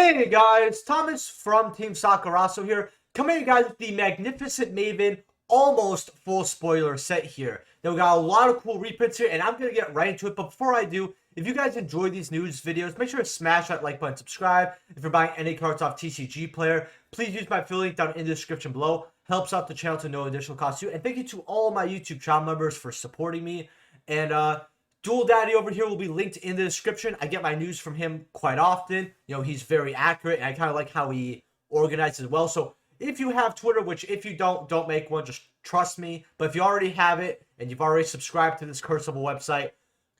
Hey guys, Thomas from Team Sakurasou here, coming to you guys with the magnificent Maven almost full spoiler set here. Now we got a lot of cool reprints here, and I'm going to get right into it, but before I do, if you guys enjoy these news videos, make sure to smash that like button, subscribe. If you're buying any cards off TCG Player, please use my affiliate link down in the description below. Helps out the channel to no additional cost too, and thank you to all my YouTube channel members for supporting me. And Dual Daddy over here will be linked in the description. I get my news from him quite often. You know, he's very accurate, and I kind of like how he organizes well. So if you have Twitter, which if you don't make one, just trust me. But if you already have it, and you've already subscribed to this Cursable website,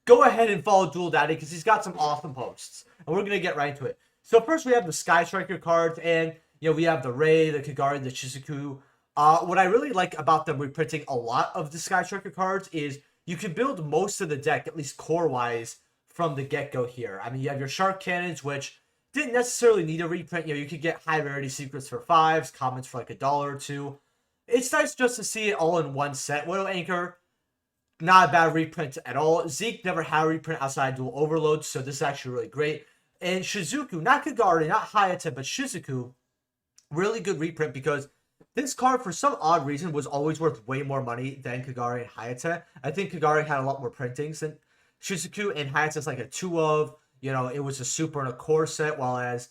go ahead and follow Dual Daddy, because he's got some awesome posts. And we're going to get right into it. So first we have the Sky Striker cards, and you know, we have the Rei, the Kagari, the Shizuku. What I really like about them reprinting a lot of the Sky Striker cards is you can build most of the deck, at least core-wise, from the get-go here. I mean, you have your Shark Cannons, which didn't necessarily need a reprint. You know, you could get high-rarity secrets for 5s, commons for like $1 or $2. It's nice just to see it all in one set. Widow Anchor, not a bad reprint at all. Zeke never had a reprint outside Dual Overload, so this is actually really great. And Shizuku, not Kagari, not Hayate, but Shizuku, really good reprint because this card, for some odd reason, was always worth way more money than Kagari and Hayate. I think Kagari had a lot more printings than Shizuku, and Hayate's like a 2 of. You know, it was a super and a core set, while as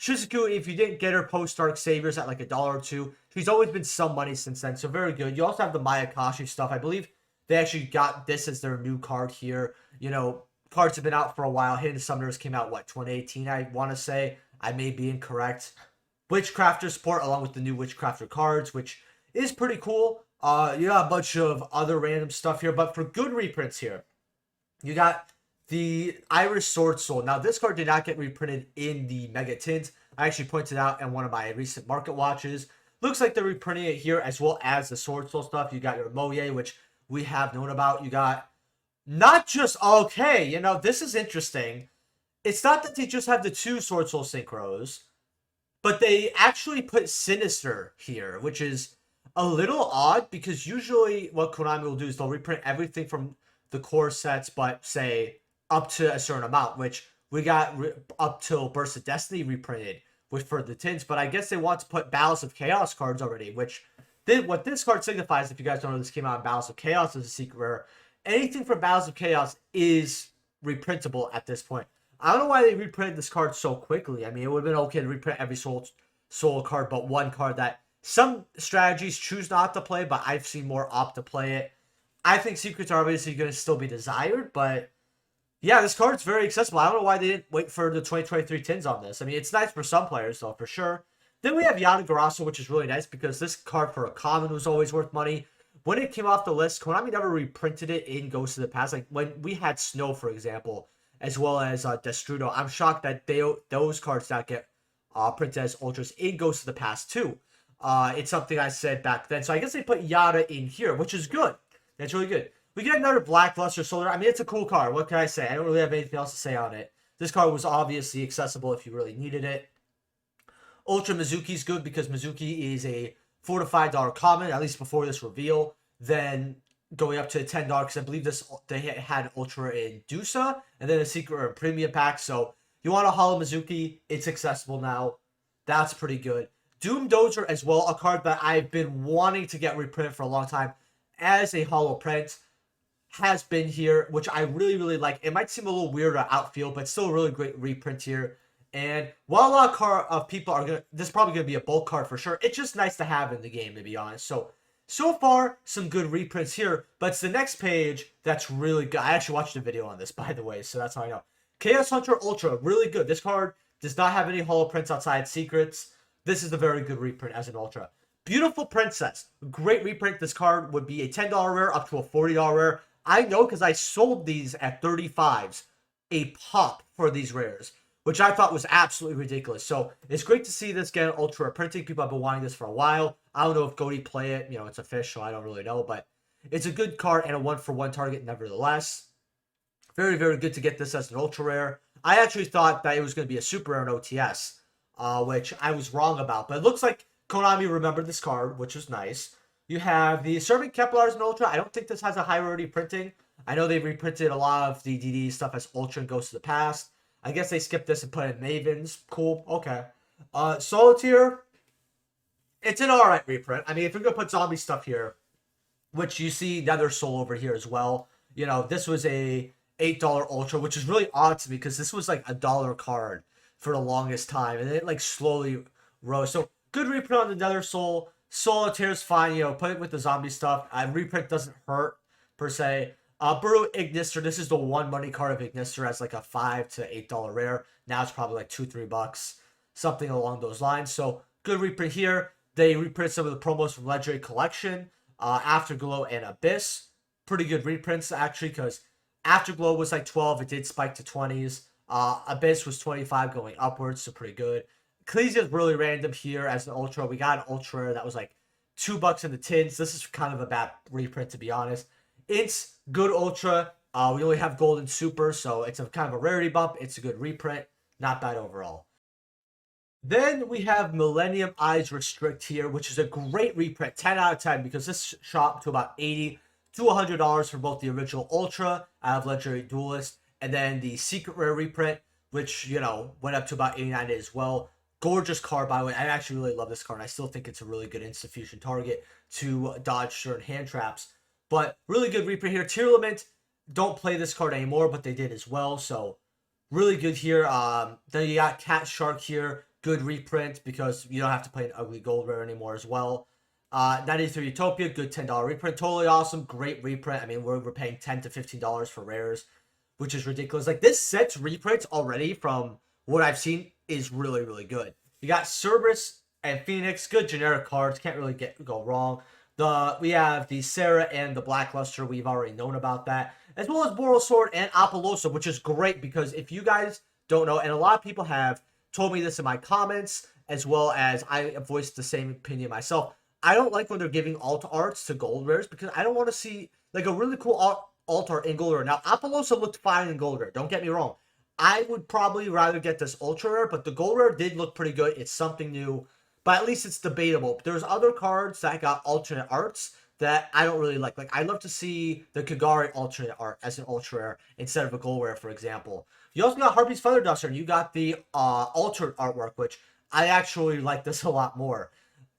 Shizuku, if you didn't get her post-Dark Saviors at like $1 or $2, she's always been some money since then, so very good. You also have the Mayakashi stuff. I believe they actually got this as their new card here. You know, cards have been out for a while. Hidden Summoners came out, what, 2018, I want to say? I may be incorrect. Witchcrafter support along with the new Witchcrafter cards, which is pretty cool. You got a bunch of other random stuff here, but for good reprints here, you got the Iris Sword Soul. Now, this card did not get reprinted in the Mega Tint. I actually pointed out in one of my recent market watches. Looks like they're reprinting it here as well as the Sword Soul stuff. You got your Moye, which we have known about. You got not just, okay, you know, this is interesting. It's not that they just have the 2 Sword Soul Synchros, but they actually put Sinister here, which is a little odd because usually what Konami will do is they'll reprint everything from the core sets, but say up to a certain amount, which we got up till Burst of Destiny reprinted for the tints. But I guess they want to put Battles of Chaos cards already, which what this card signifies, if you guys don't know, this came out in Battles of Chaos as a secret rare. Anything from Battles of Chaos is reprintable at this point. I don't know why they reprinted this card so quickly. I mean, it would have been okay to reprint every soul card, but one card that some strategies choose not to play, but I've seen more opt to play it. I think secrets are obviously going to still be desired, but yeah, this card's very accessible. I don't know why they didn't wait for the 2023 tins on this. I mean, it's nice for some players, though, for sure. Then we have Yatagarasu, which is really nice because this card for a common was always worth money. When it came off the list, Konami never reprinted it in Ghost of the Past. Like when we had Snow, for example, as well as Destrudo. I'm shocked that those cards not get printed as Ultras in Ghost of the Past too. It's something I said back then. So I guess they put Yada in here, which is good. That's really good. We get another Blackluster Solar. I mean, it's a cool card. What can I say? I don't really have anything else to say on it. This card was obviously accessible if you really needed it. Ultra Mizuki's good because Mizuki is a $4 to $5 common, at least before this reveal. Then going up to $10 because I believe they had Ultra in Dusa and then a Secret or a Premium pack. So you want a Hollow Mizuki, it's accessible now. That's pretty good. Doom Dozer as well, a card that I've been wanting to get reprinted for a long time as a Hollow print, has been here, which I really, really like. It might seem a little weird or outfield, but still a really great reprint here. And while a lot of people are going to, this is probably going to be a bulk card for sure, it's just nice to have in the game, to be honest. So far, some good reprints here, but it's the next page that's really good. I actually watched a video on this, by the way, so that's how I know. Chaos Hunter Ultra, really good. This card does not have any holo prints outside secrets. This is a very good reprint as an Ultra. Beautiful Princess, great reprint. This card would be a $10 rare up to a $40 rare. I know because I sold these at 35s a pop for these rares, which I thought was absolutely ridiculous. So it's great to see this get Ultra printing. People have been wanting this for a while. I don't know if Goaty play it. You know, it's official. I don't really know, but it's a good card and a 1-for-1 target nevertheless. Very, very good to get this as an Ultra rare. I actually thought that it was going to be a super rare in OTS, which I was wrong about. But it looks like Konami remembered this card, which was nice. You have the Servant Kepler as an Ultra. I don't think this has a high rarity printing. I know they've reprinted a lot of the DD stuff as Ultra and Ghost of the Past. I guess they skipped this and put in Mavens. Cool. Okay. Solitaire. It's an alright reprint. I mean, if you're going to put zombie stuff here, which you see Nether Soul over here as well. You know, this was a $8 Ultra, which is really odd to me because this was like a dollar card for the longest time. And it like slowly rose. So good reprint on the Nether Soul. Solitaire's fine, you know, put it with the zombie stuff. Reprint doesn't hurt per se. Burrow Ignister, this is the one money card of Ignister as like a $5 to $8 rare. Now it's probably like $2-3, something along those lines. So good reprint here. They reprinted some of the promos from Legendary Collection, Afterglow and Abyss. Pretty good reprints actually, because Afterglow was like 12, it did spike to 20s. Abyss was 25 going upwards, so pretty good. Ecclesia is really random here as an Ultra. We got an Ultra that was like $2 in the tins. This is kind of a bad reprint, to be honest. It's good Ultra. We only have Gold and Super, so it's a kind of a rarity bump. It's a good reprint. Not bad overall. Then we have Millennium Eyes Restrict here, which is a great reprint. 10 out of 10, because this shot to about $80 to $100 for both the original Ultra out of Legendary Duelist and then the Secret Rare reprint, which, you know, went up to about 89 as well. Gorgeous card, by the way. I actually really love this card. I still think it's a really good Insta-Fusion target to dodge certain hand traps. But really good reprint here. Tearlament don't play this card anymore, but they did as well. So really good here. Then you got Cat Shark here. Good reprint because you don't have to play an ugly gold rare anymore as well. 93 Utopia, good $10 reprint. Totally awesome. Great reprint. I mean, we're paying $10 to $15 for rares, which is ridiculous. Like, this set's reprints already from what I've seen is really, really good. You got Cerberus and Phoenix. Good generic cards. Can't really go wrong. We have the Sarah and the Blackluster. We've already known about that. As well as Borosword and Apollosa, which is great because if you guys don't know, and a lot of people have told me this in my comments, as well as I voiced the same opinion myself. I don't like when they're giving alt arts to gold rares because I don't want to see like a really cool alt art in gold rare. Now, Apollosa looked fine in gold rare. Don't get me wrong. I would probably rather get this ultra rare, but the gold rare did look pretty good. It's something new, but at least it's debatable. There's other cards that got alternate arts that I don't really like. Like, I'd love to see the Kagari alternate art as an ultra rare instead of a gold rare, for example. You also got Harpy's Feather Duster, and you got the altered artwork, which I actually like this a lot more.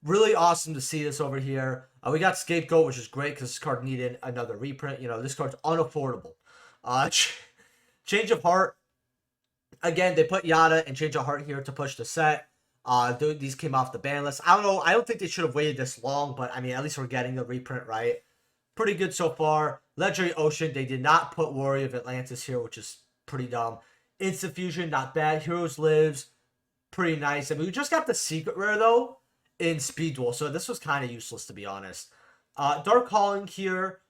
Really awesome to see this over here. We got Scapegoat, which is great because this card needed another reprint. You know, this card's unaffordable. Change of Heart. Again, they put Yada and Change of Heart here to push the set. These came off the ban list. I don't know. I don't think they should have waited this long, but I mean, at least we're getting the reprint right. Pretty good so far. Legendary Ocean. They did not put Warrior of Atlantis here, which is pretty dumb. Instant Fusion, not bad. Heroes Lives, pretty nice. I mean, we just got the secret rare, though, in Speed Duel, so this was kind of useless, to be honest. Dark Calling here.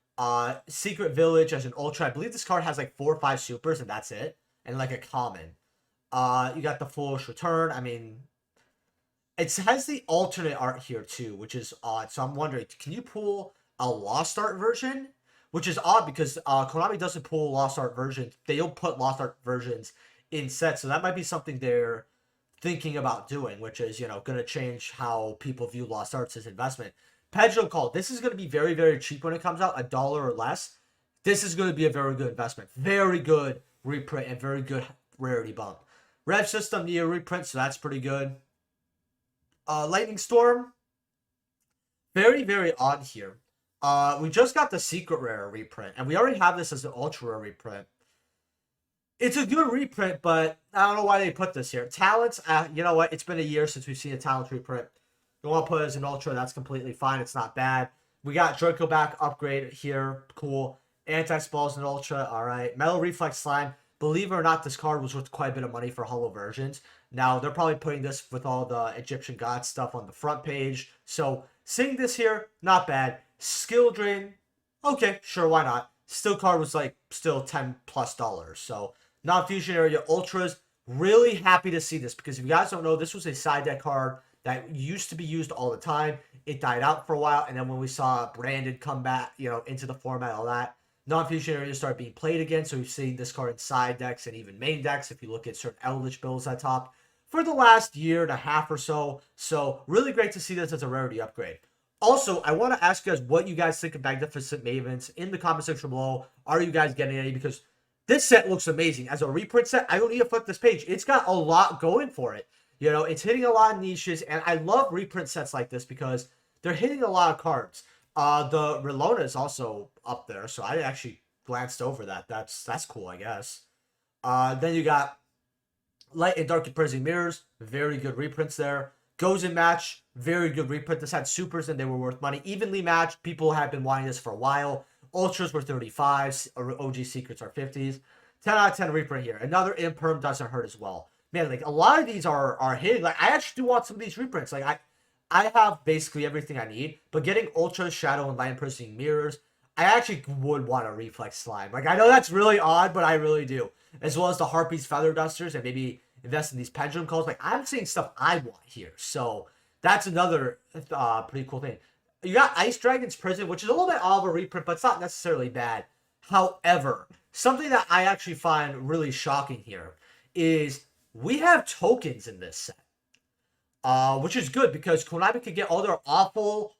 Secret Village as an Ultra. I believe this card has like 4 or 5 supers, and that's it. And like a common. You got the Foolish Return. I mean, it has the alternate art here, too, which is odd. So I'm wondering, can you pull a Lost Art version? Which is odd because Konami doesn't pull Lost Art versions. They don't put Lost Art versions in sets. So that might be something they're thinking about doing, which is, you know, going to change how people view Lost Arts as investment. Pendulum Call. This is going to be very, very cheap when it comes out, $1 or less. This is going to be a very good investment. Very good reprint and very good rarity bump. Rev System Neo reprint, so that's pretty good. Lightning Storm. Very, very odd here. We just got the Secret Rare reprint, and we already have this as an Ultra Rare reprint. It's a good reprint, but I don't know why they put this here. Talents, you know what? It's been a year since we've seen a Talent reprint. You want to put it as an Ultra, that's completely fine. It's not bad. We got Draco back upgrade here. Cool. Anti-Spalls and Ultra. All right. Metal Reflex Slime. Believe it or not, this card was worth quite a bit of money for holo versions. Now, they're probably putting this with all the Egyptian god stuff on the front page. So, seeing this here, not bad. Skill Drain. Okay, sure, why not? Still card was like still $10+. So, non-fusion area Ultras. Really happy to see this because if you guys don't know, this was a side deck card that used to be used all the time. It died out for a while, and then when we saw Branded come back, you know, into the format, all that, non-fusion areas started being played again. So we've seen this card in side decks and even main decks if you look at certain Eldritch builds at top for the last year and a half or so. So really great to see this as a rarity upgrade. Also, I want to ask you guys what you guys think of Magnificent Mavens in the comment section below. Are you guys getting any? Because This set looks amazing. As a reprint set, I don't need to flip this page. It's got a lot going for it. You know, it's hitting a lot of niches, and I love reprint sets like this because they're hitting a lot of cards. The Relona is also up there, so I actually glanced over that. That's cool, I guess. Then you got Light and Dark Imprisoning Mirrors, very good reprints there. Goes in Match, very good reprint. This had supers and they were worth money. Evenly Matched, people have been wanting this for a while. Ultras were 35s, OG Secrets are 50s. 10 out of 10 reprint here. Another Imperm doesn't hurt as well. Man, like a lot of these are hitting. Like I actually do want some of these reprints. Like I have basically everything I need, but getting Ultra, Shadow, and Light Imprisoning Mirrors, I actually would want a Reflex Slime. Like I know that's really odd, but I really do. As well as the Harpy's Feather Dusters and maybe invest in these Pendulum Calls. Like I'm seeing stuff I want here. So that's another pretty cool thing. You got Ice Dragon's Prison, which is a little bit off a reprint, but it's not necessarily bad. However, something that I actually find really shocking here is we have tokens in this set. Which is good because Konami could get all their awful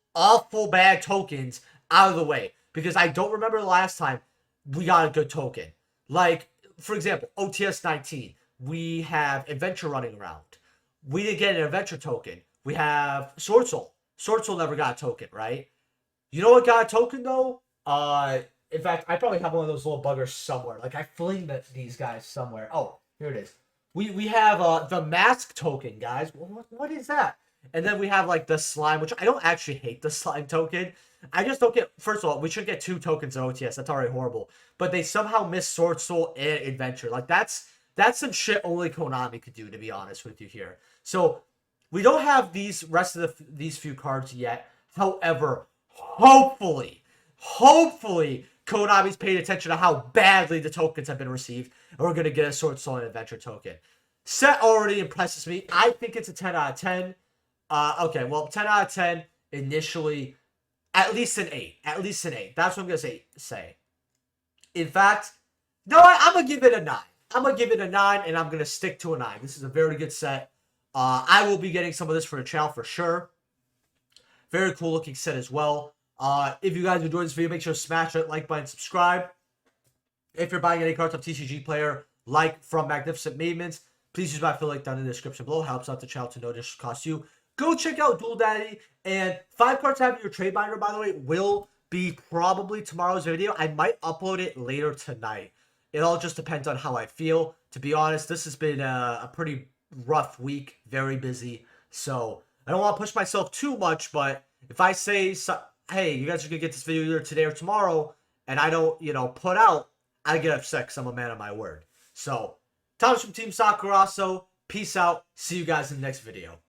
bad tokens out of the way. Because I don't remember the last time we got a good token. Like, for example, OTS 19. We have Adventure running around. We didn't get an Adventure token. We have Sword Soul. Sword Soul never got a token, right? You know what got a token, though? In fact, I probably have one of those little buggers somewhere. Like, I fling these guys somewhere. Oh, here it is. We have the Mask token, guys. What is that? And then we have, like, the Slime, which I don't actually hate the Slime token. I just don't get... First of all, we should get 2 tokens in OTS. That's already horrible. But they somehow missed Sword Soul and Adventure. Like, that's some shit only Konami could do, to be honest with you here. So, we don't have these rest of these few cards yet. However, hopefully, Konami's paid attention to how badly the tokens have been received. And we're going to get a Sword Soul and Adventure token. Set already impresses me. I think it's a 10 out of 10. Okay, well, 10 out of 10 initially. At least an 8. At least an 8. That's what I'm going to say. In fact, no, I'm going to give it a 9. I'm going to give it a 9, and I'm going to stick to a 9. This is a very good set. I will be getting some of this for the channel for sure. Very cool looking set as well. If you guys enjoyed this video, make sure to smash that like button, subscribe. If you're buying any cards of TCG Player, like from Magnificent Mavens, please use my affiliate down in the description below. Helps out the channel to no additional cost you. Go check out Dual Daddy. And 5 cards having your trade binder, by the way, will be probably tomorrow's video. I might upload it later tonight. It all just depends on how I feel. To be honest, this has been a pretty rough week. Very busy. So, I don't want to push myself too much, but if I say, hey, you guys are going to get this video either today or tomorrow, and I don't, put out, I get upset because I'm a man of my word. So, Thomas from Team Sakurasou. Peace out. See you guys in the next video.